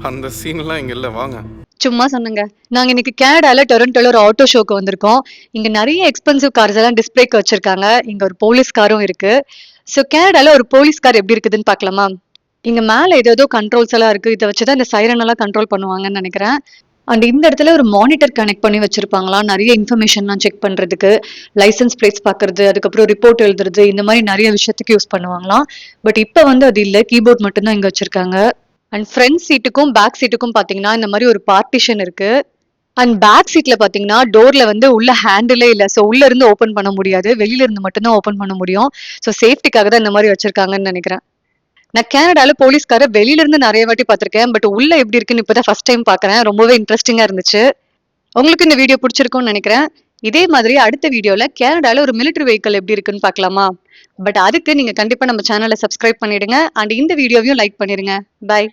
அந்த சீன்லாம் இங்க இல்ல வாங்க. சும்மா சொன்னேங்க. நாங்க இன்னைக்கு கனடால டொரண்டோல ஒரு ஆட்டோ ஷோக்கு வந்திருக்கோம். இங்க நெறைய எக்ஸ்பென்சிவ் கார்ஸ் எல்லாம் டிஸ்ப்ளேக்கு வச்சிருக்காங்க. இங்க ஒரு போலீஸ் காரும் இருக்கு. ஸோ கனடால ஒரு போலீஸ் கார் எப்படி இருக்குதுன்னு பார்க்கலாமா? இங்க மேல ஏதேதோ கண்ட்ரோல்ஸ் எல்லாம் இருக்கு. இத வச்சு தான் இந்த சைரன் எல்லாம் கண்ட்ரோல் பண்ணுவாங்கன்னு நெனைக்கிறேன். அண்ட் இந்த இடத்துல ஒரு மானிட்டர் கனெக்ட் பண்ணி வச்சிருப்பாங்களாம். நெறைய இன்ஃபர்மேஷன்லாம் செக் பண்றதுக்கு. லைசென்ஸ் பிளேட்ஸ் பார்க்கறது, அதுக்கப்புறம் ரிப்போர்ட் எழுதுறது, இந்த மாரி நெறைய விஷயத்துக்கு யூஸ் பண்ணுவாங்களாம். பட் இப்ப வந்து அது இல்ல. கீபோர்ட் மட்டும் தான் இங்க வச்சிருக்காங்க. அண்ட் ஃப்ரண்ட் சீட்டுக்கும், பேக் சீட்டுக்கும் பார்த்தீங்கன்னா, இந்த மாரி ஒரு பார்ட்டிஷன் இருக்கு. அண்ட் பேக் சீட்ல பார்த்தீங்கன்னா, டோர்ல வந்து உள்ள ஹேண்டிலே இல்ல. ஸோ உள்ள இருந்து ஓப்பன் பண்ண முடியாது. வெளியில இருந்து மட்டும் தான் ஓப்பன் பண்ண முடியும். ஸோ சேஃப்டிக்காக தான் இந்த மாரி வச்சிருக்காங்கன்னு நெனைக்கிறேன். நான் கனடால போலீஸ்கார வெளியில இருந்து நெறைய வாட்டி பார்த்திருக்கேன். பட் உள்ள எப்படி இருக்குன்னு இப்ப தான் ஃபர்ஸ்ட் டைம் பார்க்குறேன். ரொம்பவே இன்ட்ரஸ்டிங்கா இருந்துச்சு. உங்களுக்கு இந்த வீடியோ பிடிச்சிருக்கும்னு நெனைக்கிறேன். இதே மாதிரி அடுத்த வீடியோல கனடால ஒரு மிலிட்டரி வெஹிக்கிள் எப்படி இருக்குன்னு பார்க்கலாமா? பட் அதுக்கு நீங்க கண்டிப்பா நம்ம சேனல சப்ஸ்கிரைப் பண்ணிடுங்க. அண்ட் இந்த வீடியோவையும் லைக் பண்ணிருங்க. பை.